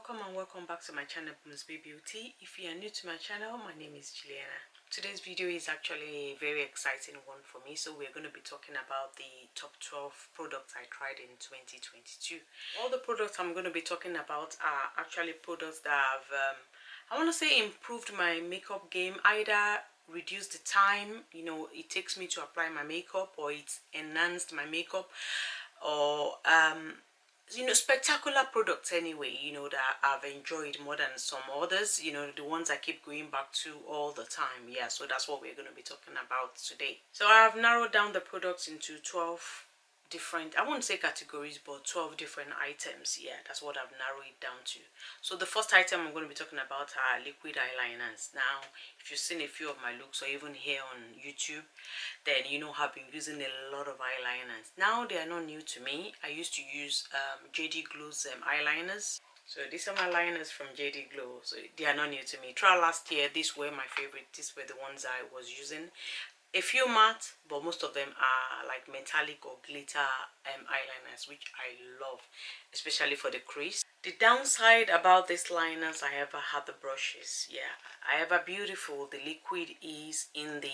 Welcome and welcome back to my channel, Plouise Beauty. If you are new to my channel, my name is Juliana. Today's video is actually a very exciting one for me. So we're going to be talking about the top 12 products I tried in 2022. All the products I'm going to be talking about are actually products that have, I want to say, improved my makeup game. Either reduced the time, it takes me to apply my makeup, or it's enhanced my makeup, or spectacular products anyway, that I've enjoyed more than some others, the ones I keep going back to all the time. Yeah, so that's what we're going to be talking about today. So I have narrowed down the products into 12 different, I won't say categories, but 12 different items. Yeah, that's what I've narrowed it down to. So the first item I'm going to be talking about are liquid eyeliners. Now, if you've seen a few of my looks, or even here on YouTube, then I've been using a lot of eyeliners. Now they are not new to me. I used to use JD Glow's eyeliners. So these are my liners from JD Glow. So they are not new to me. Throughout last year, these were my favorite. These were the ones I was using. A few matte, but most of them are like metallic or glitter eyeliners, which I love, especially for the crease. The downside about these liners, I ever had the brushes. Yeah, I ever beautiful the liquid is in the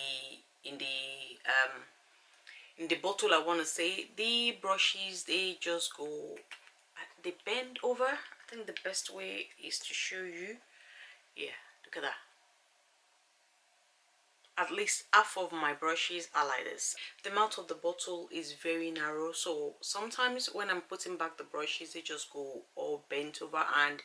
bottle. I want to say the brushes, they just go, they bend over. I think the best way is to show you. Yeah, look at that. At least half of my brushes are like this. The mouth of the bottle is very narrow, so sometimes when I'm putting back the brushes, they just go all bent over, and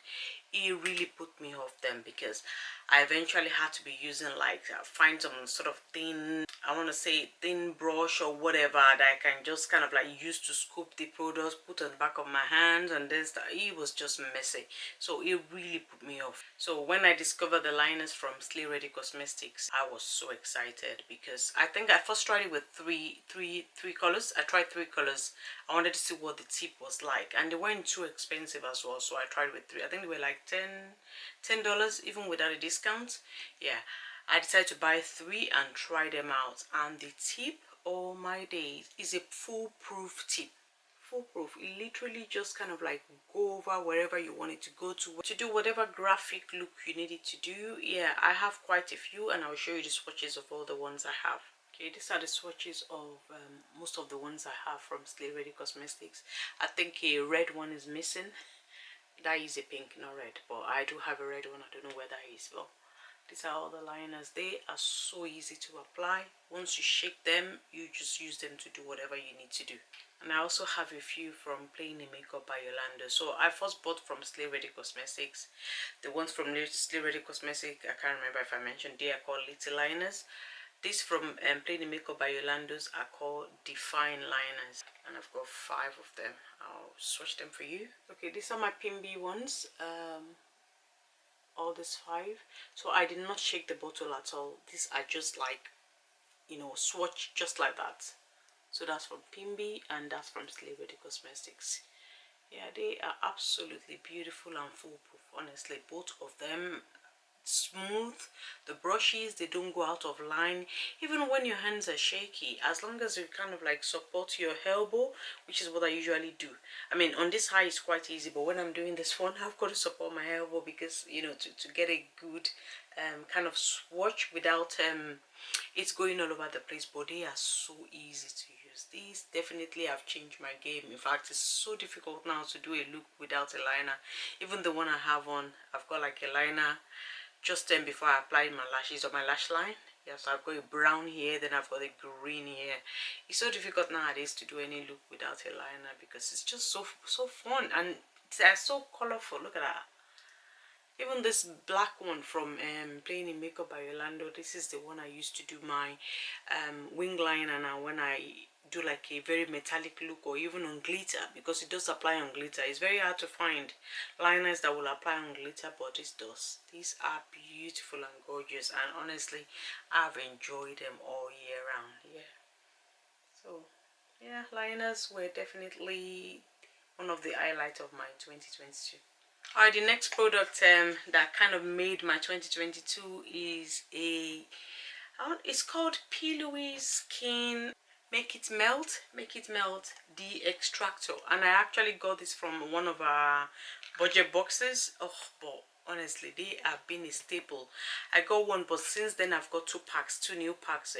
it really put me off them, because I eventually had to be using like find some sort of thin, I want to say thin brush or whatever that I can just kind of like use to scoop the products, put on the back of my hands, and then it was just messy. So it really put me off. So when I discovered the liners from Slay Ready Cosmetics, I was so excited, because I think I first tried it with three colors. I tried 3 colors. I wanted to see what the tip was like, and they weren't too expensive as well, so I tried with 3. I think they were like $10 even without a discount. Yeah, I decided to buy 3 and try them out, and the tip, oh my days, is a foolproof tip. Foolproof. It literally just kind of like go over wherever you want it to go to do whatever graphic look you need it to do. Yeah, I have quite a few, and I'll show you the swatches of all the ones I have. Okay, these are the swatches of most of the ones I have from Slay Ready Cosmetics. I think a red one is missing. That is a pink, not red, but I do have a red one. I don't know where that is. Well, these are all the liners. They are so easy to apply. Once you shake them, you just use them to do whatever you need to do. And I also have a few from Playing in Makeup by Yolondo. So I first bought from Slay Ready Cosmetics. The ones from Slay Ready Cosmetics, I can't remember if I mentioned, they are called Little Liners. These from Playing in Makeup by Yolando's are called Define Liners. And I've got 5 of them. I'll swatch them for you. Okay, these are my PIMB ones. All these 5. So I did not shake the bottle at all. These are just like, swatch just like that. So that's from PIMB, and that's from Slay Ready Cosmetics. Yeah, they are absolutely beautiful and foolproof. Honestly, both of them smooth. The brushes, they don't go out of line even when your hands are shaky, as long as you kind of like support your elbow, which is what I usually do. I mean, on this high it's quite easy, but when I'm doing this one, I've got to support my elbow, because to get a good kind of swatch without it's going all over the place. But they are so easy to use. These definitely have changed my game. In fact, it's so difficult now to do a look without a liner. Even the one I have on, I've got like a liner just then before I applied my lashes or my lash line. Yes, I've got a brown here, then I've got a green here. It's so difficult nowadays to do any look without a liner, because it's just so fun, and they're so colorful. Look at that. Even this black one from Playing in Makeup by Yolondo, this is the one I used to do my wing liner now when I do like a very metallic look, or even on glitter, because it does apply on glitter. It's very hard to find liners that will apply on glitter, but this does. These are beautiful and gorgeous, and honestly, I've enjoyed them all year round. Yeah, so yeah, liners were definitely one of the highlights of my 2022. Alright, the next product that kind of made my 2022 is it's called Plouise Paints Make It Melt the Extractor, and I actually got this from one of our budget boxes. Oh, but honestly, they have been a staple. I got one, but since then I've got two new packs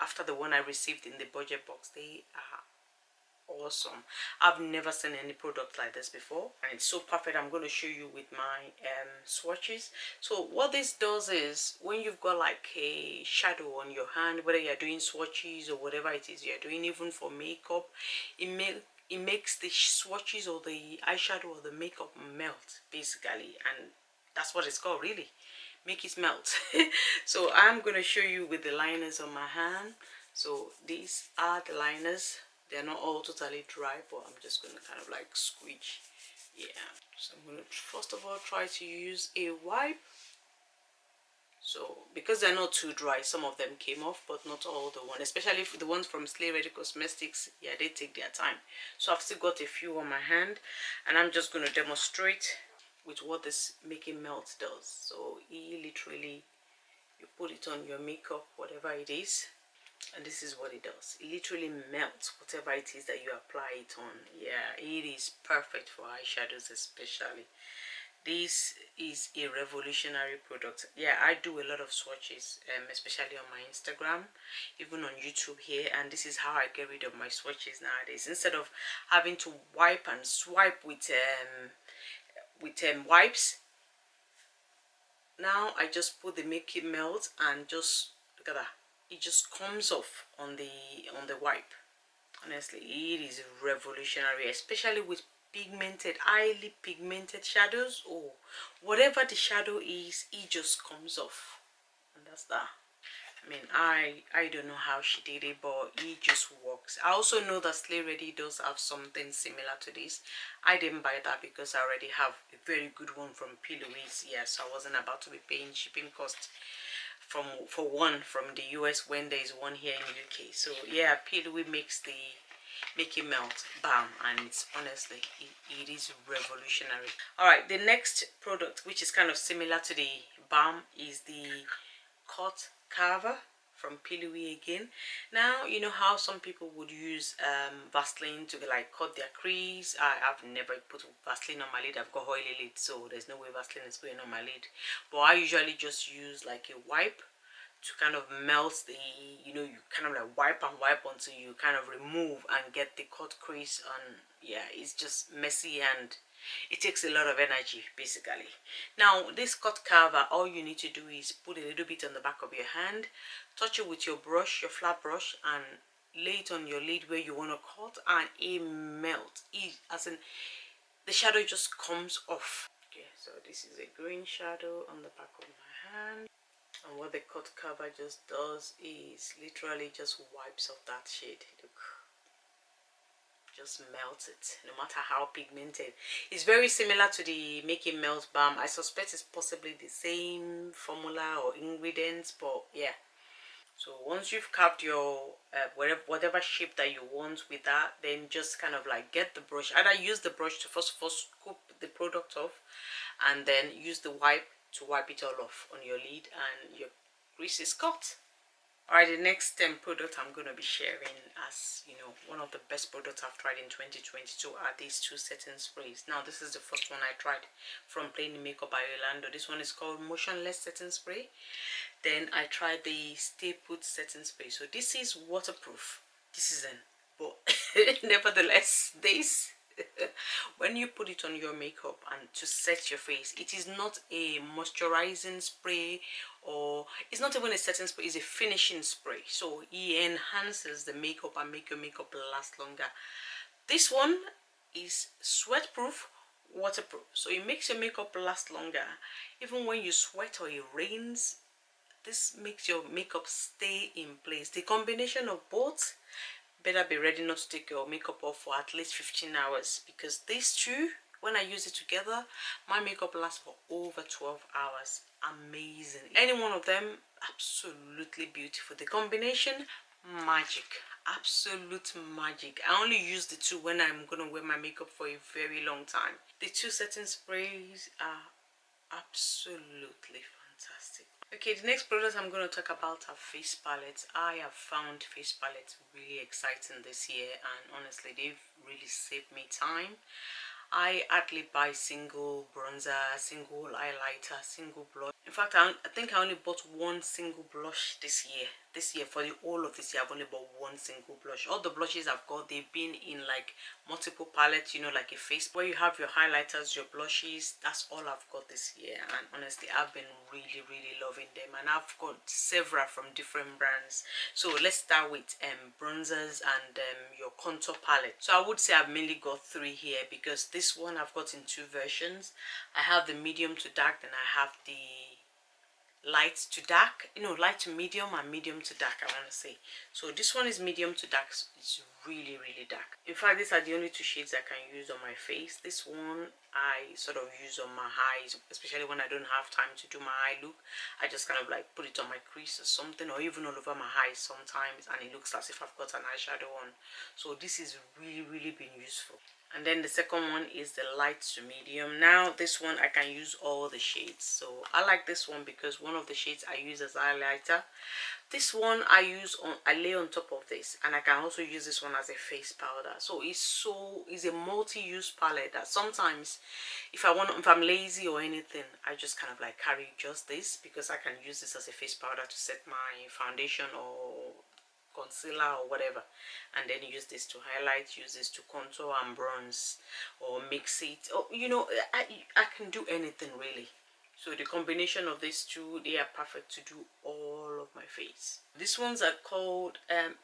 after the one I received in the budget box. They are awesome. I've never seen any product like this before, and it's so perfect. I'm going to show you with my swatches. So what this does is, when you've got like a shadow on your hand, whether you're doing swatches or whatever it is you're doing, even for makeup, it makes the swatches or the eyeshadow or the makeup melt basically, and that's what it's called, really. Make it melt. So I'm going to show you with the liners on my hand. So these are the liners. They're not all totally dry, but I'm just going to kind of like squeeze. Yeah. So I'm going to first of all try to use a wipe. So because they're not too dry, some of them came off, but not all the ones, especially the ones from Slay Ready Cosmetics. Yeah, they take their time. So I've still got a few on my hand, and I'm just going to demonstrate with what this making melt does. So you literally, you put it on your makeup, whatever it is, and this is what it does. It literally melts whatever it is that you apply it on. Yeah, it is perfect for eyeshadows especially. This is a revolutionary product. Yeah, I do a lot of swatches, especially on my Instagram, even on YouTube here, and this is how I get rid of my swatches nowadays. Instead of having to wipe and swipe with wipes, now I just put the make it melt and just look at that. It just comes off on the wipe. Honestly, it is revolutionary, especially with pigmented, highly pigmented shadows, or whatever the shadow is, it just comes off, and that's that. I mean, I don't know how she did it, but it just works. I also know that Slay Ready does have something similar to this. I didn't buy that because I already have a very good one from Plouise. Yes, I wasn't about to be paying shipping costs for one from the US when there is one here in UK. So yeah, Plouise makes the make it melt balm, and it's honestly, it is revolutionary. All right, the next product, which is kind of similar to the balm, is the cut carver from Plouise again. Now, you know how some people would use Vaseline to like cut their crease. I've never put Vaseline on my lid. I've got oily lid, so there's no way Vaseline is going on my lid, but I usually just use like a wipe to kind of melt the, you know, you kind of like wipe and wipe until you kind of remove and get the cut crease on. Yeah, it's just messy and it takes a lot of energy basically. Now this cut carver, all you need to do is put a little bit on the back of your hand, touch it with your brush, your flat brush, and lay it on your lid where you want to cut, and it melts. As in, the shadow just comes off. Okay, so this is a green shadow on the back of my hand. And what the cut cover just does is literally just wipes off that shade. Look, just melts it, no matter how pigmented. It's very similar to the Make It Melt balm. I suspect it's possibly the same formula or ingredients, but yeah. So once you've carved your whatever shape that you want with that, then just kind of like get the brush. Either use the brush to first scoop the product off, and then use the wipe to wipe it all off on your lid, and your grease is cut. Alright, the next product I'm going to be sharing, as you know, one of the best products I've tried in 2022 are these two setting sprays. Now this is the first one I tried from Plain Makeup by Yolondo. This one is called Motionless setting spray. Then I tried the Stay Put setting spray. So this is waterproof. This isn't, but nevertheless, this when you put it on your makeup and to set your face, it is not a moisturizing spray, or it's not even a setting spray, it's a finishing spray. So it enhances the makeup and make your makeup last longer. This one is sweat proof, waterproof, so it makes your makeup last longer. Even when you sweat or it rains, this makes your makeup stay in place. The combination of both, better be ready not to take your makeup off for at least 15 hours, because these two, when I use it together, my makeup lasts for over 12 hours. Amazing. Any one of them, absolutely beautiful. The combination, magic. Absolute magic. I only use the two when I'm gonna wear my makeup for a very long time. The two setting sprays are absolutely fantastic. Okay, the next product I'm going to talk about are face palettes. I have found face palettes really exciting this year, and honestly they've really saved me time. I hardly buy single bronzer, single highlighter, single blush. In fact, I think I only bought one single blush this year. This year, for the whole of this year, I've only bought one single blush. All the blushes I've got, they've been in like multiple palettes, you know, like a face where you have your highlighters, your blushes. That's all I've got this year, and honestly, I've been really loving them, and I've got several from different brands. So let's start with bronzers and your contour palette. So I would say I've mainly got three here, because this one I've got in two versions. I have the medium to dark, and I have the light to dark, you know, light to medium and medium to dark, I want to say. So this one is medium to dark. It's really dark. In fact, these are the only two shades I can use on my face. This one I sort of use on my eyes, especially when I don't have time to do my eye look. I just kind of like put it on my crease or something, or even all over my eyes sometimes, and it looks as if I've got an eyeshadow on. So this is really been useful. And then the second one is the light to medium. Now this one I can use all the shades, so I like this one because one of the shades I use as highlighter. This one I lay on top of this, and I can also use this one as a face powder. So it's a multi-use palette that sometimes if I'm lazy or anything, I just kind of like carry just this, because I can use this as a face powder to set my foundation or concealer or whatever, and then use this to highlight, use this to contour and bronze, or mix it, or you know, I can do anything really. So the combination of these two, they are perfect to do all of my face. These ones are called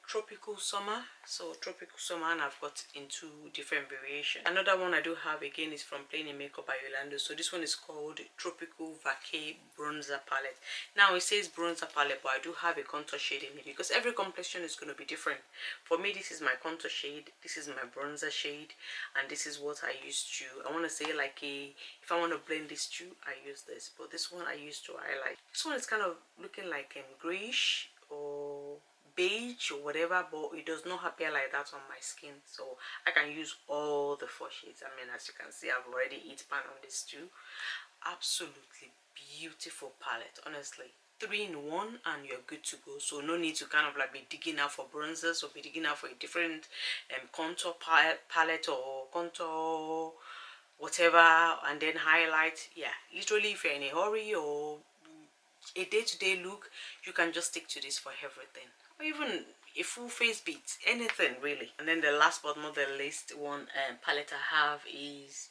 Tropical Summer. So Tropical Summer, and I've got in two different variations. Another one I do have again is from Plain in Makeup by Yolondo. So this one is called Tropical Vacay Bronzer Palette. Now it says bronzer palette, but I do have a contour shade in it, because every complexion is going to be different. For me, this is my contour shade, this is my bronzer shade, and this is what I use to, I want to say like if I want to blend these two, I use this, but this one I use to highlight. This one is kind of looking like grayish or beige or whatever, but it does not appear like that on my skin, so I can use all the four shades. I mean, as you can see, I've already hit pan on this too. Absolutely beautiful palette, honestly. 3 in 1 and you're good to go. So no need to kind of like be digging out for bronzers, or be digging out for a different contour palette or contour whatever, and then highlight. Yeah, literally if you're in a hurry or a day-to-day look, you can just stick to this for everything, or even a full face beat, anything really. And then the last but not the least one palette I have is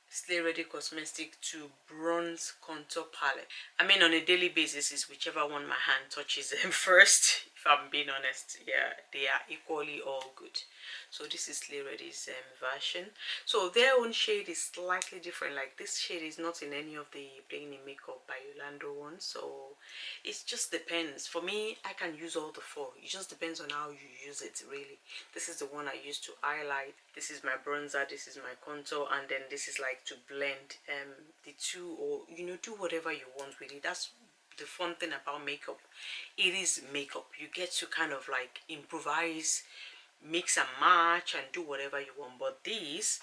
Slay Ready Cosmetics to Bronze Contour Palette. I mean, on a daily basis is whichever one my hand touches them first, if I'm being honest. Yeah, they are equally all good. So this is Slay Ready's version. So their own shade is slightly different. Like this shade is not in any of the Plain in Makeup by Yolondo ones. So it just depends. For me, I can use all the four. It just depends on how you use it really. This is the one I use to highlight. This is my bronzer, this is my contour, and then this is like to blend the two, or you know, do whatever you want with it. That's the fun thing about makeup. It is makeup. You get to kind of like improvise, mix and match, and do whatever you want. But this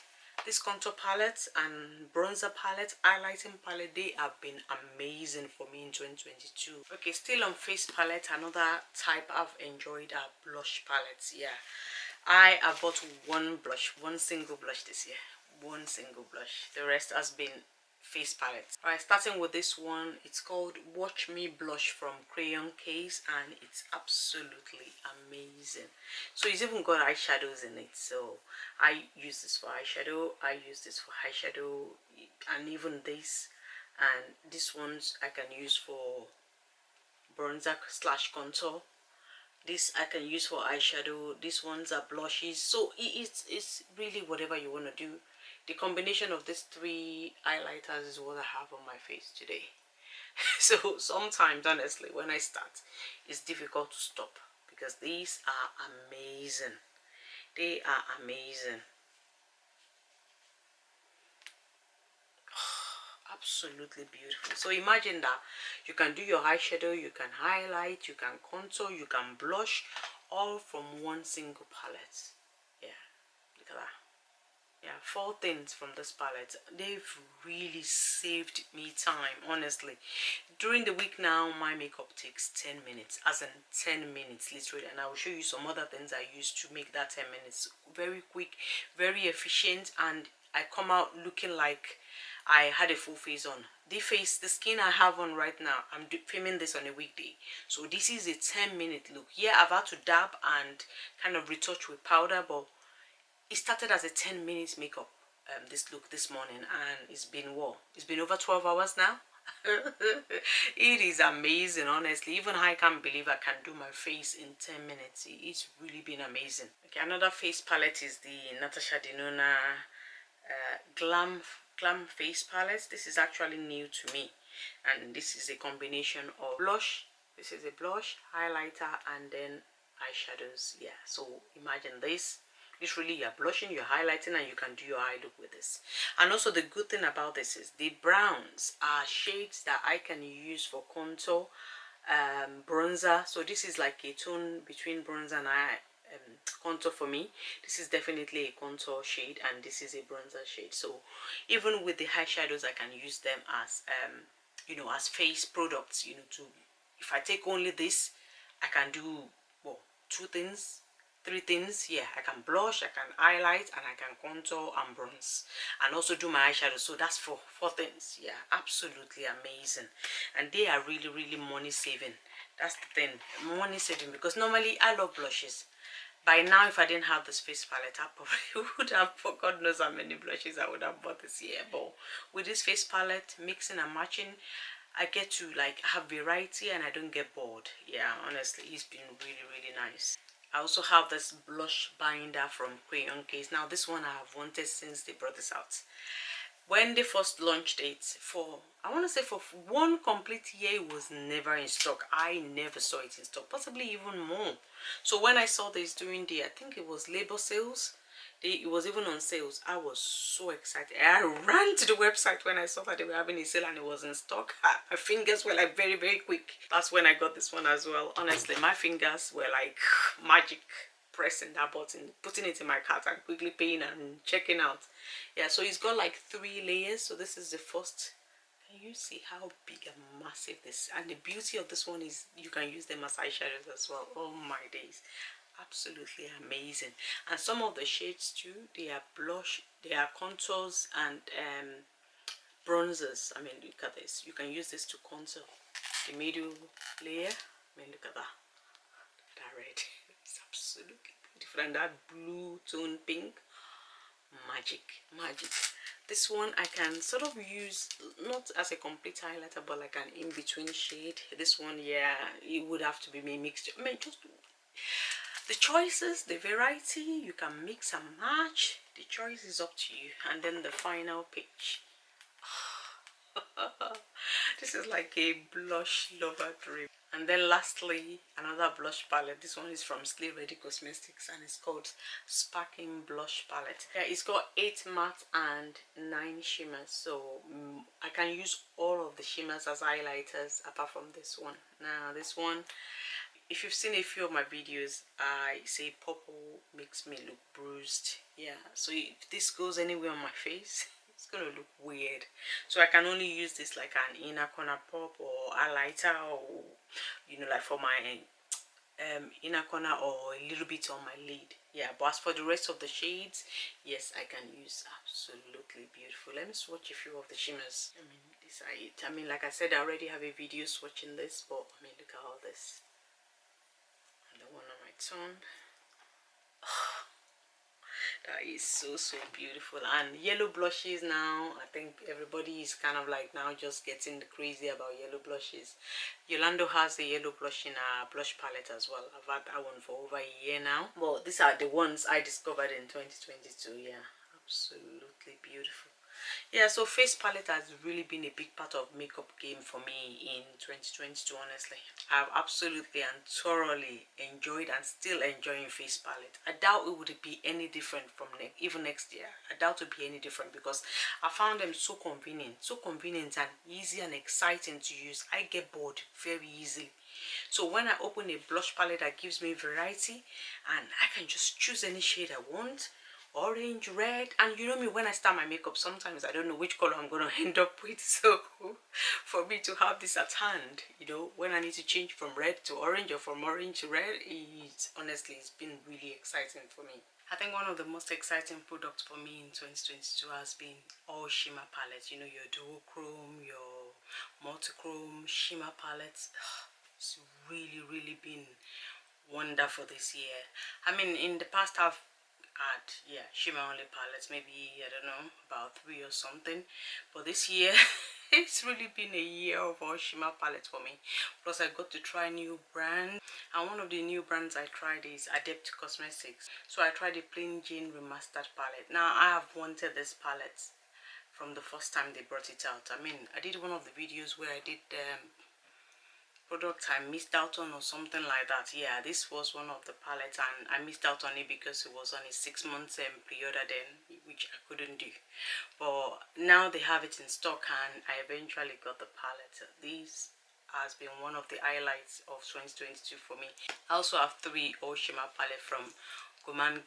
contour palette and bronzer palette, highlighting palette, they have been amazing for me in 2022. Okay, still on face palette, another type I've enjoyed are blush palettes. Yeah, I have bought one single blush this year. One single blush. The rest has been face palettes. Alright, starting with this one, it's called Watch Me Blush from Crayon case, and it's absolutely amazing. So it's even got eyeshadows in it. So I use this for eyeshadow, I use this for eyeshadow, and even this. And these ones I can use for bronzer slash contour. This I can use for eyeshadow. These ones are blushes. So it's really whatever you want to do. The combination of these three highlighters is what I have on my face today. So sometimes, honestly, when I start, it's difficult to stop, because these are amazing. They are amazing. Absolutely beautiful. So imagine that you can do your eyeshadow, you can highlight, you can contour, you can blush, all from one single palette. Yeah, look at that. Yeah, 4 things from this palette. They've really saved me time, honestly. During the week now, my makeup takes 10 minutes, as in 10 minutes literally, and I will show you some other things I use to make that 10 minutes very quick, very efficient, and I come out looking like I had a full face on. The skin I have on right now, I'm filming this on a weekday, so this is a 10-minute look. Yeah, I've had to dab and kind of retouch with powder, but it started as a 10 minutes makeup, this look this morning, and it's been what? It's been over 12 hours now. It is amazing, honestly. Even I can't believe I can do my face in 10 minutes. It's really been amazing. Okay, another face palette is the Natasha Denona glam face palette. This is actually new to me, and this is a combination of blush. This is a blush, highlighter, and then eyeshadows. Yeah, so imagine this. Literally, you're blushing, you're highlighting, and you can do your eye look with this. And also, the good thing about this is the browns are shades that I can use for contour, bronzer. So this is like a tone between bronzer and contour for me. This is definitely a contour shade, and this is a bronzer shade. So even with the eyeshadows, I can use them as you know, as face products. You know, to if I take only this, I can do, well, 2 things, 3 things. Yeah, I can blush, I can highlight, and I can contour and bronze, and also do my eyeshadow. So that's four things. Yeah, absolutely amazing. And they are really money saving. That's the thing, money saving, because normally I love blushes. By now, if I didn't have this face palette, I probably would have, for God knows how many blushes I would have bought this year. But with this face palette, mixing and matching, I get to like have variety and I don't get bored. Yeah, honestly, it's been really nice. I also have this blush binder from Crayon case. Now this one I have wanted since they brought this out. When they first launched it, for I want to say for 1 complete year, it was never in stock. I never saw it in stock, possibly even more. So when I saw this during the, I think it was labor sales, it was even on sales, I was so excited. I ran to the website when I saw that they were having a sale and it was in stock. My fingers were like very quick. That's when I got this one as well. Honestly, my fingers were like magic, pressing that button, putting it in my cart, and quickly paying and checking out. Yeah, so it's got like 3 layers. So this is the first. Can you see how big and massive this? And the beauty of this one is you can use them as eyeshadows as well. Oh my days, absolutely amazing. And some of the shades too, they are blush, they are contours and bronzers. I mean, look at this. You can use this to contour the middle layer. I mean, look at that. That red. It's absolutely beautiful. And that blue tone pink. Magic. This one I can sort of use not as a complete highlighter, but like an in-between shade. This one, yeah, it would have to be a mixture. I mean, just the choices, the variety, you can mix and match. The choice is up to you. And then the final page. This is like a blush lover dream. And then lastly, another blush palette. This one is from Slay Ready Cosmetics and it's called Sparking Blush Palette. Yeah, it's got 8 matte and 9 shimmers. So I can use all of the shimmers as highlighters apart from this one. Now this one, if you've seen a few of my videos, I say purple makes me look bruised. Yeah, so if this goes anywhere on my face, it's gonna look weird. So I can only use this like an inner corner pop or highlighter, or you know, like for my inner corner or a little bit on my lid. Yeah, but as for the rest of the shades, yes, I can use. Absolutely beautiful. Let me swatch a few of the shimmers. I mean, these are it. I mean, like I said, I already have a video swatching this, but I mean, look at all this. And the one on my tongue. That is so beautiful. And yellow blushes now, I think everybody is kind of like now just getting crazy about yellow blushes. Yolondo has a yellow blush in a blush palette as well. I've had that one for over a year now. Well, these are the ones I discovered in 2022. Yeah, absolutely beautiful. Yeah, so face palette has really been a big part of makeup game for me in 2022. Honestly, I've absolutely and thoroughly enjoyed and still enjoying face palette. I doubt it would be any different from even next year. I doubt it would be any different because I found them so convenient and easy and exciting to use. I get bored very easily. So when I open a blush palette that gives me variety and I can just choose any shade I want, orange, red, and you know me, when I start my makeup, sometimes I don't know which color I'm gonna end up with. So for me to have this at hand, you know, when I need to change from red to orange or from orange to red, honestly, it's been really exciting for me. I think one of the most exciting products for me in 2022 has been all shimmer palettes. You know, your duochrome, your multichrome shimmer palettes. It's really been wonderful this year. I mean, in the past I've had, yeah, shimmer only palettes, maybe, I don't know, about 3 or something, but this year it's really been a year of all shimmer palettes for me. Plus I got to try new brands, and one of the new brands I tried is Adept Cosmetics. So I tried the Plain Jane Remastered palette. Now I have wanted this palette from the first time they brought it out. I mean, I did one of the videos where I did product I missed out on or something like that. Yeah, this was one of the palettes, and I missed out on it because it was on a 6 month pre-order then, which I couldn't do. But now they have it in stock, and I eventually got the palette. This has been one of the highlights of 2022 for me. I also have 3 all shimmer palette from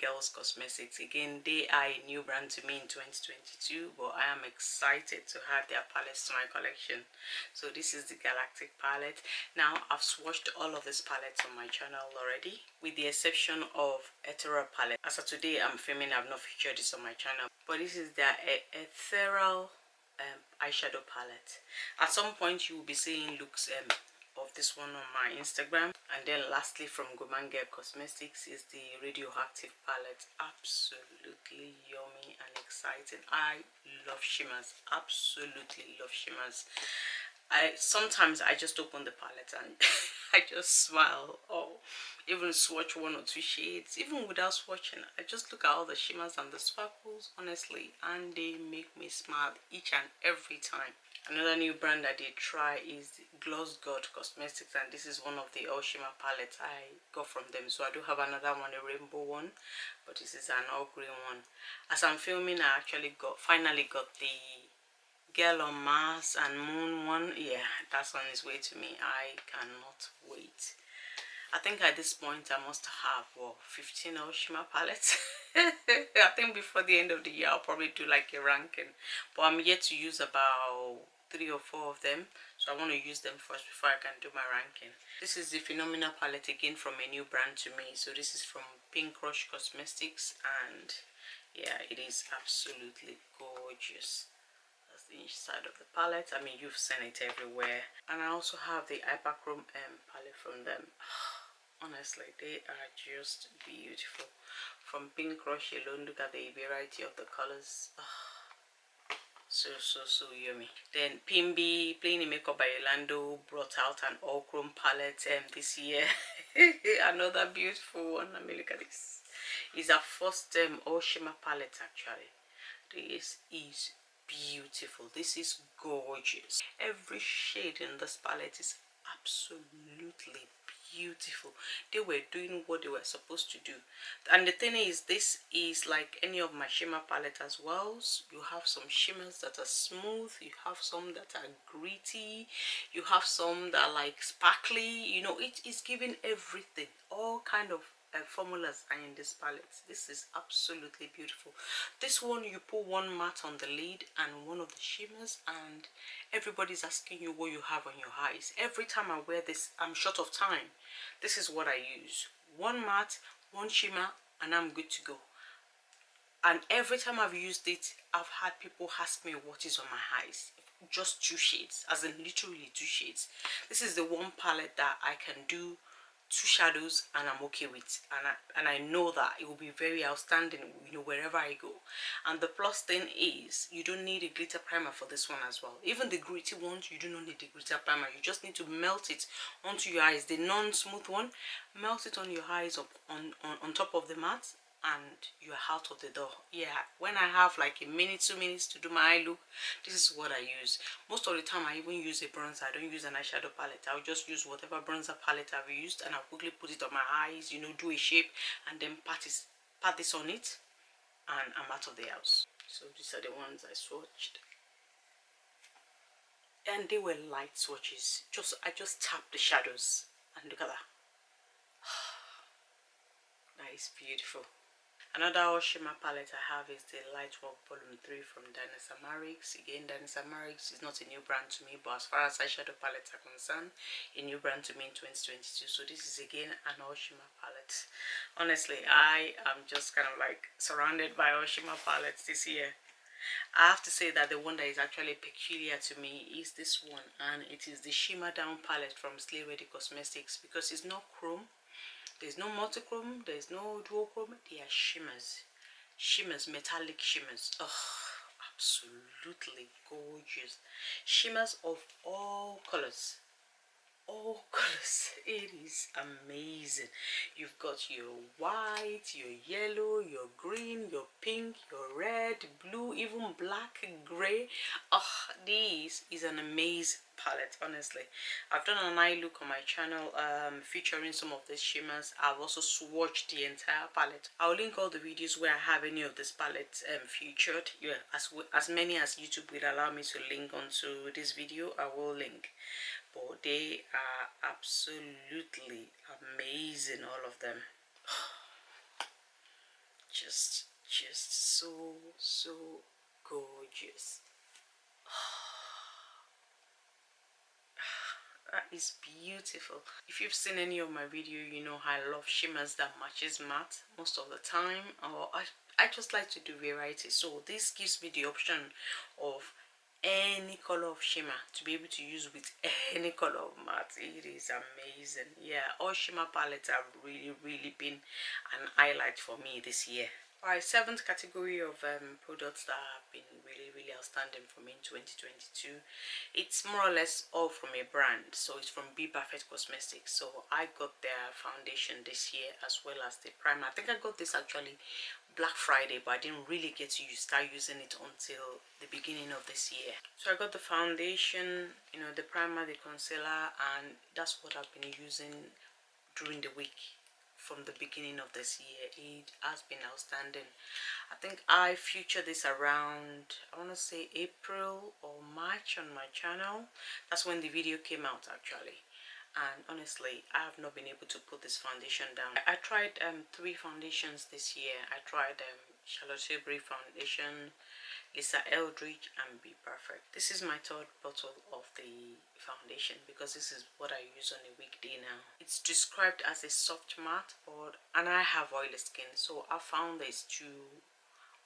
Girls Cosmetics. Again, they are a new brand to me in 2022, but I am excited to add their palettes to my collection. So this is the Galactic palette. Now I've swatched all of these palettes on my channel already, with the exception of Ethereal palette. As of today I'm filming, I've not featured this on my channel, but this is their Ethereal eyeshadow palette. At some point you will be seeing looks of this one on my Instagram. And then lastly, from Girl Cosmetics is the Radioactive palette. Absolutely yummy and exciting. I love shimmers, absolutely love shimmers. Sometimes I just open the palette and I just smile, or even swatch 1 or 2 shades. Even without swatching, I just look at all the shimmers and the sparkles, honestly, and they make me smile each and every time. Another new brand I did try is Gloss God Cosmetics, and this is one of the all shimmer palettes I got from them. So I do have another one, a rainbow one, but this is an all green one. As I'm filming, I actually finally got the Girl on Mars and Moon one. Yeah, that's on its way to me. I cannot wait. I think at this point I must have 15 all shimmer palettes. I think before the end of the year I'll probably do like a ranking, but I'm yet to use about 3 or 4 of them, so I want to use them first before I can do my ranking. This is the Phenomena palette, again from a new brand to me. So this is from Pink Rush Cosmetics, and yeah, it is absolutely gorgeous. That's the inside of the palette. I mean, you've seen it everywhere. And I also have the Hyperchrome palette from them. Honestly, they are just beautiful. From Pink Rush alone, look at the variety of the colors. So yummy. Then Pimby Playing in Makeup by Yolondo brought out an all chrome palette this year. Another beautiful one. I mean, look at this. It's our first all shimmer palette actually. This is beautiful. This is gorgeous. Every shade in this palette is absolutely beautiful. They were doing what they were supposed to do. And the thing is, this is like any of my shimmer palette as well. You have some shimmers that are smooth, you have some that are gritty, you have some that are like sparkly. You know, it is giving everything, all kind of formulas are in this palette. This is absolutely beautiful. This one, you put one matte on the lid and one of the shimmers, and everybody's asking you what you have on your eyes. Every time I wear this, I'm short of time. This is what I use: one matte, one shimmer, and I'm good to go. And every time I've used it, I've had people ask me what is on my eyes. Just 2 shades, as in literally 2 shades. This is the one palette that I can do 2 shadows and I'm okay with, and I know that it will be very outstanding, you know, wherever I go. And the plus thing is, you don't need a glitter primer for this one as well. Even the gritty ones, you do not need the glitter primer. You just need to melt it onto your eyes. The non-smooth one, melt it on your eyes, on top of the matte, and you're out of the door. Yeah, when I have like a minute, 2 minutes to do my eye look, this is what I use. Most of the time I even use a bronzer. I don't use an eyeshadow palette. I'll just use whatever bronzer palette I've used, and I'll quickly put it on my eyes, you know, do a shape, and then pat this on it, and I'm out of the house. So these are the ones I swatched, and they were light swatches. I just tapped the shadows, and look at that. That is beautiful. Another all shimmer palette I have is the Lightwork Volume 3 from Dynasamarix. Again, Dynasamarix is not a new brand to me, but as far as eyeshadow palettes are concerned, a new brand to me in 2022. So this is again an all shimmer palette. Honestly, I am just kind of like surrounded by all shimmer palettes this year. I have to say that the one that is actually peculiar to me is this one, and it is the Shimmer Down palette from Slay Ready Cosmetics, because it's not chrome, there's no multichrome, there's no duochrome, they are shimmers. Shimmers, metallic shimmers. Oh, absolutely gorgeous. Shimmers of all colors. All colors. It is amazing. You've got your white, your yellow, your green, your pink, your red, blue, even black, gray. Oh, this is an amazing palette. Honestly, I've done an eye look on my channel featuring some of these shimmers. I've also swatched the entire palette. I'll link all the videos where I have any of this palette featured. Yeah, as many as YouTube will allow me to link onto this video, I will link. But they are absolutely amazing, all of them. just so gorgeous. That is beautiful. If you've seen any of my video, you know I love shimmers that matches matte most of the time, or I just like to do variety. So this gives me the option of any color of shimmer to be able to use with any color of matte. It is amazing. Yeah, all shimmer palettes have really been an highlight for me this year. Alright, seventh category of products that have been really outstanding for me in 2022. It's more or less all from a brand, so it's from Bperfect Cosmetics. So I got their foundation this year as well as the primer. I think I got this actually Black Friday, but I didn't really get to start using it until the beginning of this year. So I got the foundation, you know, the primer, the concealer, and that's what I've been using during the week from the beginning of this year. It has been outstanding. I think I featured this around, I want to say April or March on my channel. That's when the video came out actually. And honestly, I have not been able to put this foundation down. I tried 3 foundations this year. I tried Charlotte Tilbury foundation, Lisa Eldridge, and Bperfect. This is my 3rd bottle of the foundation because this is what I use on a weekday now. It's described as a soft matte, and I have oily skin, so I found this to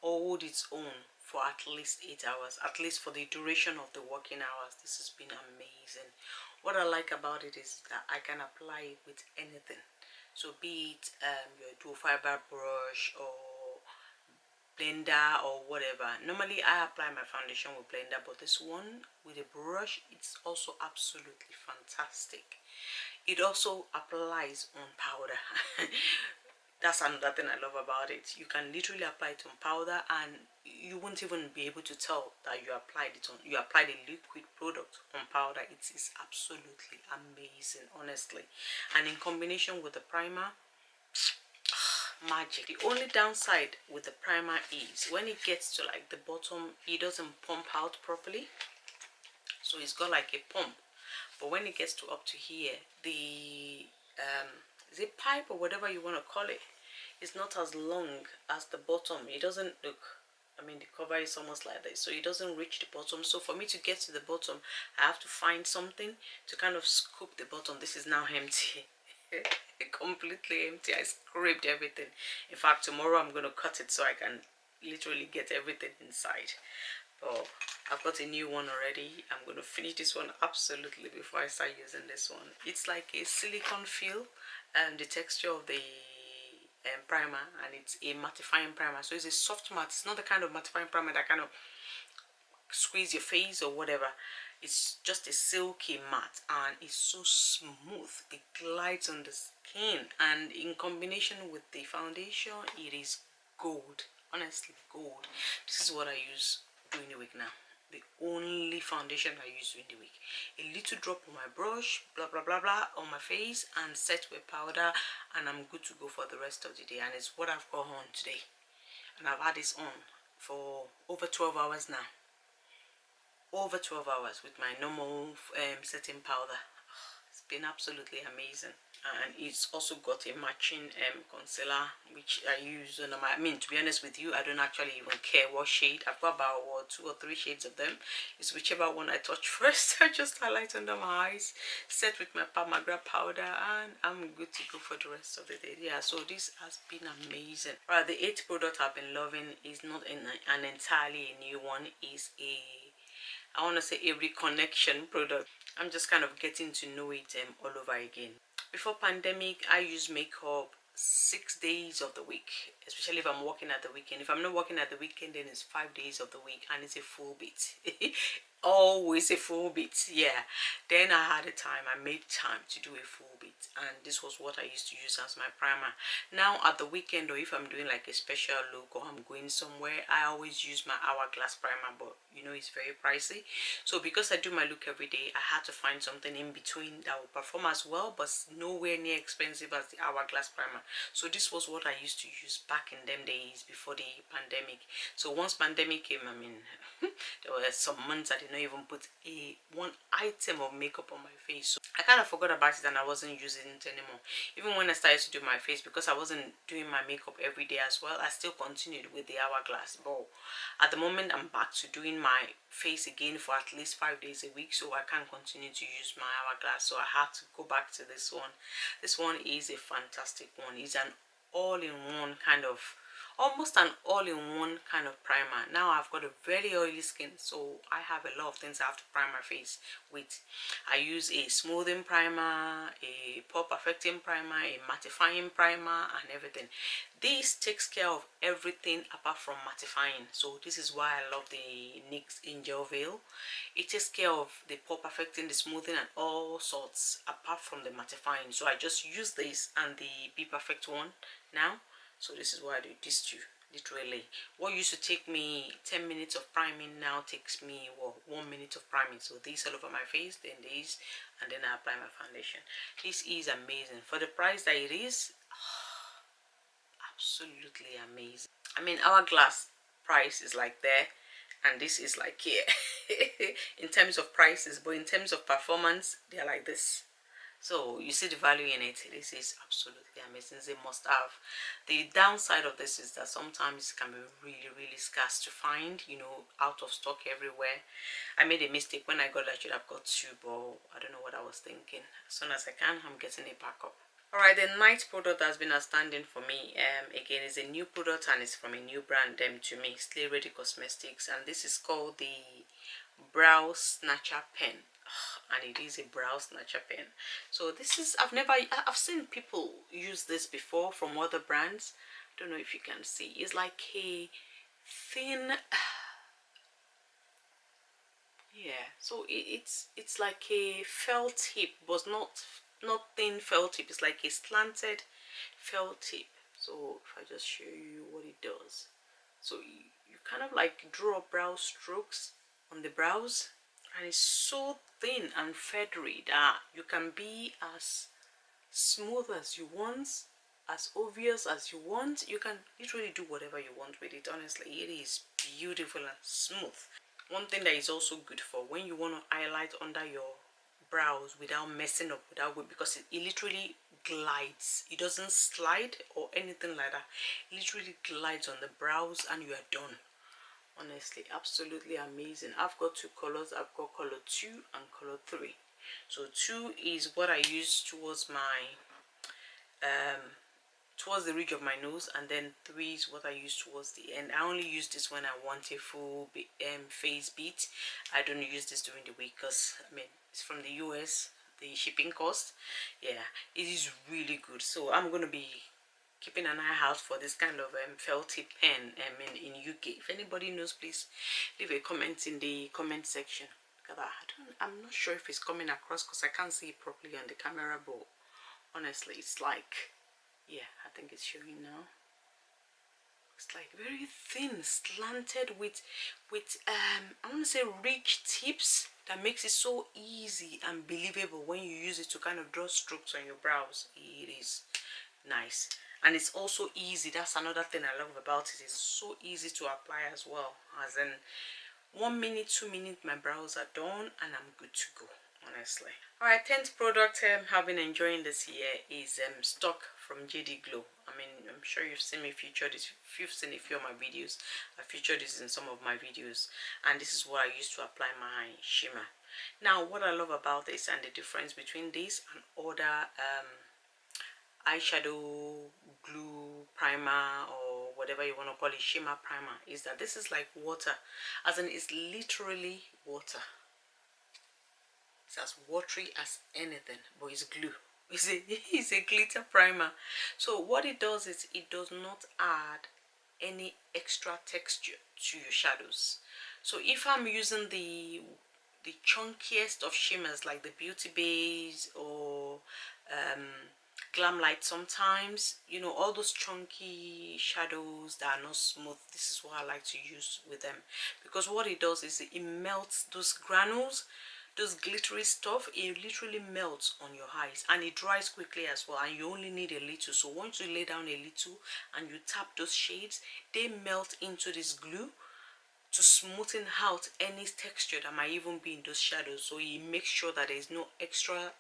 hold its own for at least 8 hours, at least for the duration of the working hours. This has been amazing. What I like about it is that I can apply it with anything. So be it your dual fiber brush or blender or whatever. Normally I apply my foundation with blender, but this one with a brush, it's also absolutely fantastic. It also applies on powder. That's another thing I love about it. You can literally apply it on powder and you won't even be able to tell that you applied a liquid product on powder. It is absolutely amazing, honestly. And in combination with the primer, magic. The only downside with the primer is when it gets to like the bottom, it doesn't pump out properly. So it's got like a pump. But when it gets to up to here, the zip pipe or whatever you want to call it is not as long as the bottom. It doesn't look, I mean, the cover is almost like this, so it doesn't reach the bottom. So for me to get to the bottom, I have to find something to kind of scoop the bottom. This is now empty. Completely empty. I scraped everything. In fact, tomorrow I'm going to cut it so I can literally get everything inside. Oh, I've got a new one already. I'm going to finish this one absolutely before I start using this one. It's like a silicone feel, and the texture of the primer, and it's a mattifying primer. So it's a soft matte. It's not the kind of mattifying primer that kind of squeeze your face or whatever. It's just a silky matte, and it's so smooth. It glides on the skin, and in combination with the foundation, it is gold. Honestly, gold. This is what I use during the week now. The only foundation I use during the week. A little drop on my brush, blah blah blah blah, on my face, and set with powder, and I'm good to go for the rest of the day. And it's what I've got on today, and I've had this on for over 12 hours now. Over 12 hours with my normal setting powder. Oh, it's been absolutely amazing. And it's also got a matching concealer which I use on my, I mean, to be honest with you, I don't actually even care what shade. I've got about what, 2 or 3 shades of them. It's whichever one I touch first. I just highlight under my eyes, set with my Palmagra powder, and I'm good to go for the rest of the day. Yeah, so this has been amazing. Right, the 8th product I've been loving is not an entirely a new one. Is a, I want to say, a reconnection product. I'm just kind of getting to know it all over again. Before pandemic, I used makeup 6 days of the week, especially if I'm working at the weekend. If I'm not working at the weekend, then it's 5 days of the week, and it's a full beat. Always a full beat. Yeah, then I had a time, I made time to do a full beat, and this was what I used to use as my primer. Now at the weekend, or if I'm doing like a special look or I'm going somewhere, I always use my Hourglass primer, but you know it's very pricey. So because I do my look every day, I had to find something in between that will perform as well but nowhere near expensive as the Hourglass primer. So this was what I used to use back in them days before the pandemic. So once pandemic came, I mean, there were some months I did not even put one item of makeup on my face. So I kind of forgot about it and I wasn't using it anymore. Even when I started to do my face, because I wasn't doing my makeup every day as well, I still continued with the Hourglass. But at the moment I'm back to doing my face again for at least 5 days a week, so I can't continue to use my Hourglass, so I have to go back to this one. This one is a fantastic one. It's an all-in-one kind of, almost an all-in-one kind of primer. Now I've got a very oily skin, so I have a lot of things I have to prime my face with. I use a smoothing primer, a pore perfecting primer, a mattifying primer, and everything. This takes care of everything apart from mattifying. So this is why I love the Nyx Angel Veil. It takes care of the pore perfecting, the smoothing, and all sorts apart from the mattifying. So I just use this and the Bperfect one now. So this is why I do these two. Literally, what used to take me 10 minutes of priming now takes me, well, 1 minute of priming. So this all over my face, then this, and then I apply my foundation. This is amazing for the price that it is. Absolutely amazing. I mean, Hourglass price is like there, and this is like here in terms of prices, but in terms of performance, they're like this. So you see the value in it. This is absolutely amazing. It's a must have. The downside of this is that sometimes it can be really scarce to find, you know, out of stock everywhere. I made a mistake when I got that. I should have got 2, but I don't know what I was thinking. As soon as I can, I'm getting it back up. Alright, the ninth product has been outstanding for me. Again, it's a new product and it's from a new brand to me, Slay Ready Cosmetics, and this is called the Brow Snatcher Pen. And it is a brow snatcher pen. So this is, I've seen people use this before from other brands. I don't know if you can see. It's like a thin, yeah, so it's like a felt tip, but not thin felt tip. It's like a slanted felt tip. So if I just show you what it does, so you kind of like draw brow strokes on the brows, and it's so thin and feathery that you can be as smooth as you want, as obvious as you want. You can literally do whatever you want with it. Honestly, it is beautiful and smooth. One thing that is also good for when you want to highlight under your brows without messing up, because it literally glides. It doesn't slide or anything like that. It literally glides on the brows and you are done. Honestly, absolutely amazing. I've got 2 colors. I've got color 2 and color 3. So 2 is what I use towards my towards the ridge of my nose, and then 3 is what I use towards the end. I only use this when I want a full face beat. I don't use this during the week because I mean it's from the US. The shipping cost, yeah, it is really good. So I'm gonna be keeping an eye out for this kind of felt tip pen in UK. If anybody knows, please leave a comment in the comment section. Look at that. I'm not sure if it's coming across because I can't see it properly on the camera, but honestly it's like, yeah, I think it's showing now. It's like very thin, slanted with I want to say rich tips that makes it so easy and believable when you use it to kind of draw strokes on your brows. It is nice, and it's also easy. That's another thing I love about it. It's so easy to apply as well. As in 1 minute, 2 minutes, my brows are done and I'm good to go. honestly. Alright, 10th product I've been enjoying this year is Stock from JD Glow. I mean, I'm sure you've seen me feature this. If you've seen a few of my videos, I featured this in some of my videos, and this is what I used to apply my shimmer. Now, what I love about this and the difference between this and other eyeshadow glue primer or whatever you want to call it, shimmer primer, is that this is like water, as in it's literally water. It's as watery as anything, but it's glue. It's a glitter primer. So what it does is it does not add any extra texture to your shadows. So if I'm using the chunkiest of shimmers like the Beauty Base or Glam Light, sometimes, you know, all those chunky shadows that are not smooth, this is what I like to use with them, because what it does is it melts those granules, those glittery stuff. It literally melts on your eyes, and it dries quickly as well, and you only need a little. So once you lay down a little and you tap those shades, they melt into this glue to smoothen out any texture that might even be in those shadows. So you make sure that there is no extra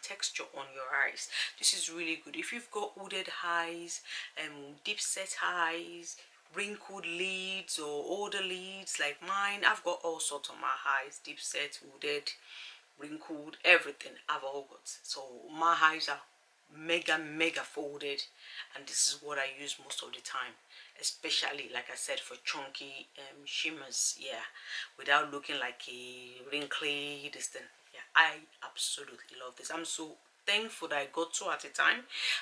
texture on your eyes. This is really good if you've got hooded eyes, deep set eyes, wrinkled lids, or older lids like mine. I've got all sorts on my eyes, deep set, hooded, wrinkled, everything I've all got. So my eyes are mega folded, and this is what I use most of the time, especially like I said for chunky shimmers, yeah, without looking like a wrinkly this thing. Yeah, I absolutely love this. I'm so thankful that I got two at a time.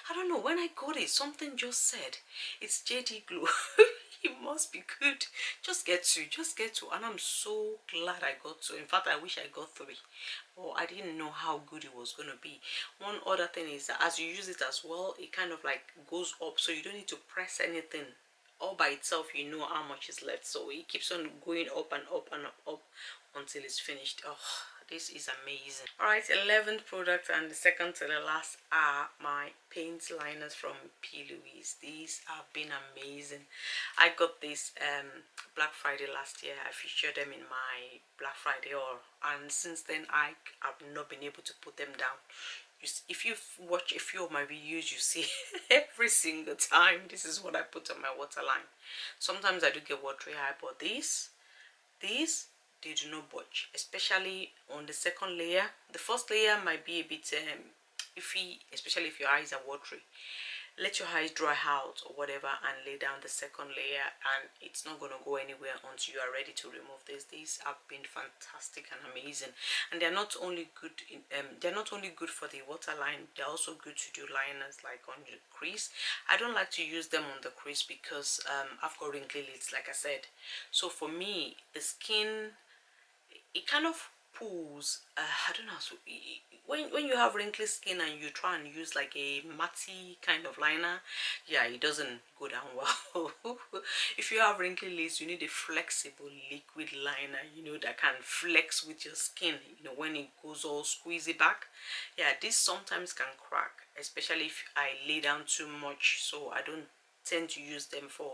I don't know, when I got it, something just said it's JD Glue. It must be good. Just get two, and I'm so glad I got two. In fact, I wish I got three. Oh, I didn't know how good it was going to be. One other thing is that as you use it as well, it kind of like goes up, so you don't need to press anything. All by itself, you know how much is left, so it keeps on going up and up and up until it's finished. Oh, this is amazing. All right, 11th product and the second to the last are my paint liners from Plouise. These have been amazing. I got this Black Friday last year. I featured them in my Black Friday haul, and since then I have not been able to put them down. If you watch a few of my videos, you see every single time this is what I put on my waterline. Sometimes I do get watery eye, but these they do not budge, especially on the second layer. The first layer might be a bit iffy, especially if your eyes are watery. Let your eyes dry out or whatever and lay down the second layer, and it's not going to go anywhere until you are ready to remove this. These have been fantastic and amazing, and they're not only good in, they're not only good for the waterline, they're also good to do liners like on the crease. I don't like to use them on the crease because I've got wrinkly lids, like I said. So for me, the skin, it kind of pulls, I don't know, so when you have wrinkly skin and you try and use like a matte kind of liner, yeah, it doesn't go down well. If you have wrinkly lids, you need a flexible liquid liner, you know, that can flex with your skin, you know, when it goes all squeezy back. Yeah, this sometimes can crack, especially if I lay down too much, so I don't tend to use them for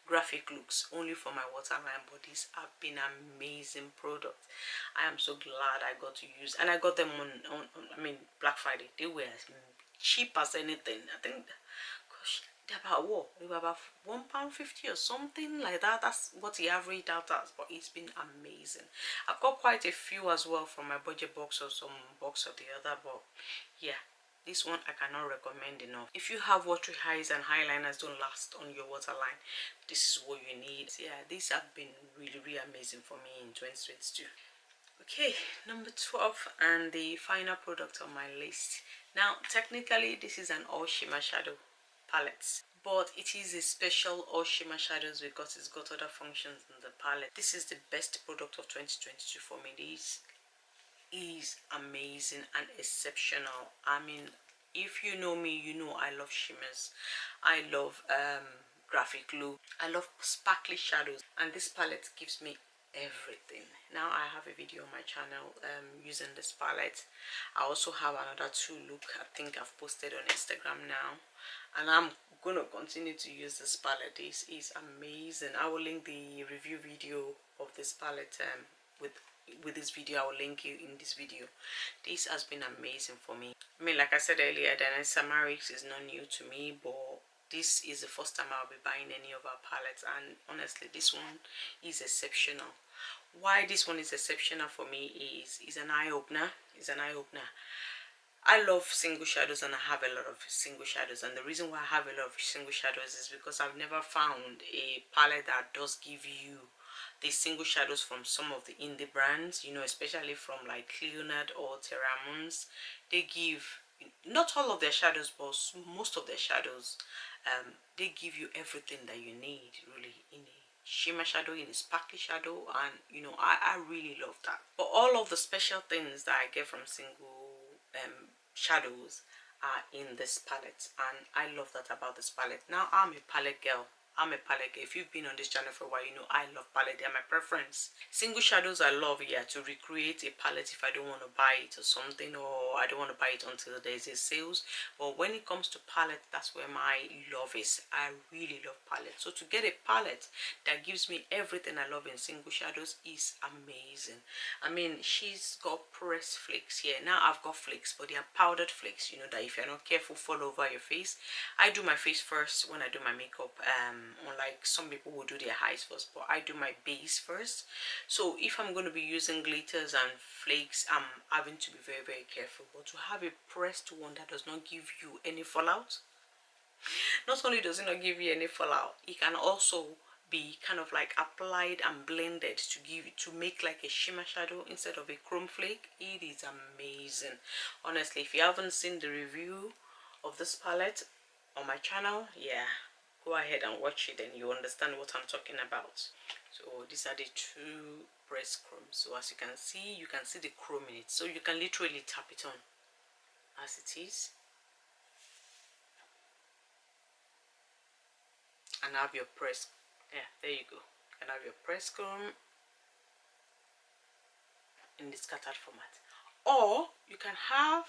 graphic looks, only for my waterline. But these have been amazing products. I am so glad I got to use, and I got them on I mean Black Friday. They were as cheap as anything. I think, gosh, they're about what? They were about £1.50 or something like that. That's what he averaged out as. But it's been amazing. I've got quite a few as well from my budget box or some box or the other, but yeah, this one I cannot recommend enough. If you have watery eyes and eyeliners don't last on your waterline, this is what you need. Yeah, these have been really amazing for me in 2022. Okay, number 12 and the final product on my list. Now, technically this is an all shimmer shadow palette, but it is a special all shimmer shadows because it's got other functions in the palette. This is the best product of 2022 for me. This is amazing and exceptional. I mean, if you know me, you know I love shimmers. I love graphic look. I love sparkly shadows, and this palette gives me everything. Now I have a video on my channel using this palette. I also have another two look I think I've posted on Instagram now, and I'm gonna continue to use this palette. This is amazing. I will link the review video of this palette with with this video. I will link you in this video. This has been amazing for me. I mean, like I said earlier, the Samarix is not new to me, but this is the first time I'll be buying any of our palettes, and honestly this one is exceptional. Why this one is exceptional for me is an eye-opener. I love single shadows, and I have a lot of single shadows, and the reason why I have a lot of single shadows is because I've never found a palette that does give you these single shadows from some of the indie brands, you know, especially from like Leonard or Terramons. They give, not all of their shadows, but most of their shadows, they give you everything that you need really in a shimmer shadow, in a sparkly shadow, and you know, I really love that. But all of the special things that I get from single shadows are in this palette, and I love that about this palette. Now I'm a palette girl. If you've been on this channel for a while, you know I love palette. They're my preference. Single shadows I love, yeah, to recreate a palette if I don't want to buy it or something, or I don't want to buy it until there's a sales. But when it comes to palette, that's where my love is. I really love palette. So to get a palette that gives me everything I love in single shadows is amazing. I mean, she's got pressed flakes here. Now I've got flakes, but they are powdered flakes, you know, that if you're not careful fall over your face. I do my face first when I do my makeup. Unlike some people will do their eyes first, but I do my base first. So if I'm going to be using glitters and flakes, I'm having to be very, very careful. But to have a pressed one that does not give you any fallout, not only does it not give you any fallout, it can also be kind of like applied and blended to make like a shimmer shadow instead of a chrome flake. It is amazing. Honestly, if you haven't seen the review of this palette on my channel, yeah, go ahead and watch it and you understand what I'm talking about. So these are the two pressed chrome. So as you can see the chrome in it, so you can literally tap it on as it is and have your press. Yeah, there you go. You can have your press chrome in the scattered format, or you can have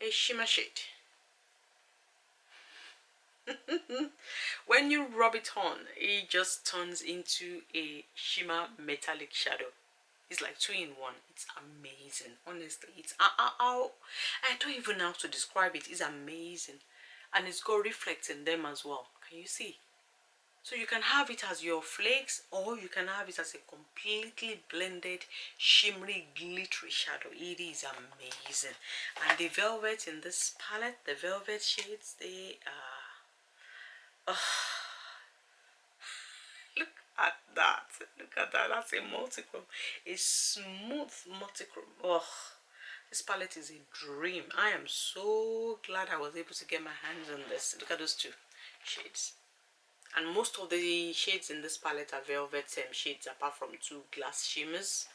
a shimmer shade. When you rub it on, it just turns into a shimmer metallic shadow. It's like 2-in-1. It's amazing. Honestly, it's I don't even know how to describe it. It's amazing, and it's got reflects in them as well. Can you see? So you can have it as your flakes, or you can have it as a completely blended, shimmery, glittery shadow. It is amazing. And the velvet in this palette, the velvet shades, they are... look at that. Look at that. That's a multichrome. A smooth multichrome. Oh, this palette is a dream. I am so glad I was able to get my hands on this. Look at those two shades. And most of the shades in this palette are velvet shades, apart from two glass shimmers.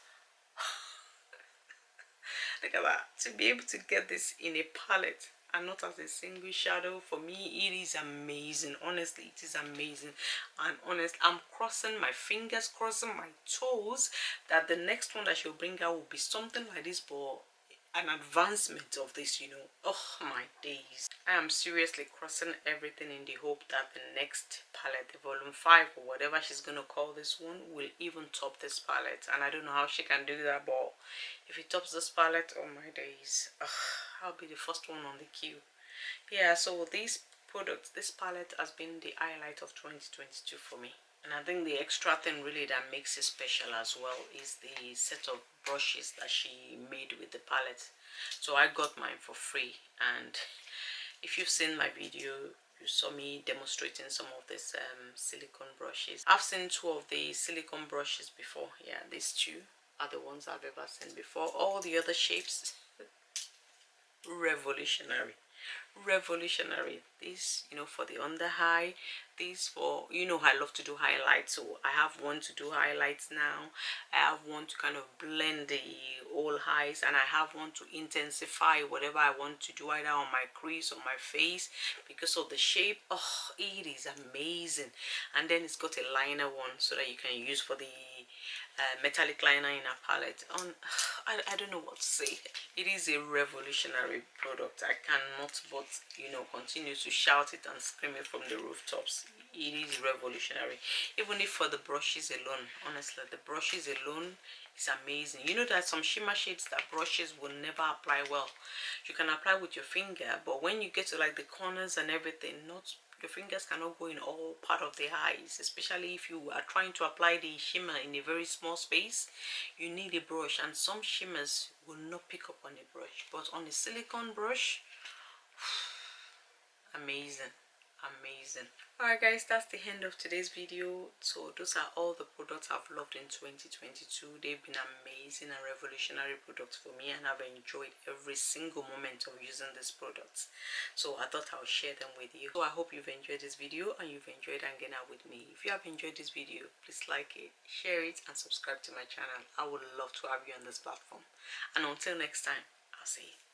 Look at that. To be able to get this in a palette and not as a single shadow, for me it is amazing. Honestly, it is amazing. And honestly, I'm crossing my fingers, crossing my toes that the next one that she'll bring out will be something like this, but an advancement of this, you know. Oh my days, I am seriously crossing everything in the hope that the next palette, the volume 5 or whatever she's gonna call this one, will even top this palette. And I don't know how she can do that, but if it tops this palette, oh my days, I'll be the first one on the queue. Yeah, so this palette has been the highlight of 2022 for me. And I think the extra thing really that makes it special as well is the set of brushes that she made with the palette. So I got mine for free, and if you've seen my video, you saw me demonstrating some of these silicone brushes. I've seen 2 of the silicone brushes before. Yeah, these 2 are the ones I've ever seen before. All the other shapes, revolutionary. This, you know, for the under eye, this for, you know, I love to do highlights, so I have one to do highlights now. I have one to kind of blend the whole eyes, and I have one to intensify whatever I want to do, either on my crease or my face, because of the shape. Oh, it is amazing. And then it's got a liner one so that you can use for the metallic liner in a palette. I don't know what to say. It is a revolutionary product. I cannot but, you know, continue to shout it and scream it from the rooftops. It is revolutionary. Even if for the brushes alone, honestly, the brushes alone, It's amazing. You know, there are some shimmer shades that brushes will never apply well. You can apply with your finger, but when you get to like the corners and everything, not your fingers cannot go in all part of the eyes, especially if you are trying to apply the shimmer in a very small space. You need a brush, and some shimmers will not pick up on a brush, but on a silicone brush, amazing, amazing. Alright guys, that's the end of today's video. So those are all the products I've loved in 2022. They've been amazing and revolutionary products for me, and I've enjoyed every single moment of using these products. So I thought I'll share them with you. So I hope you've enjoyed this video and you've enjoyed hanging out with me. If you have enjoyed this video, please like it, share it, and subscribe to my channel. I would love to have you on this platform. And until next time, I'll see you.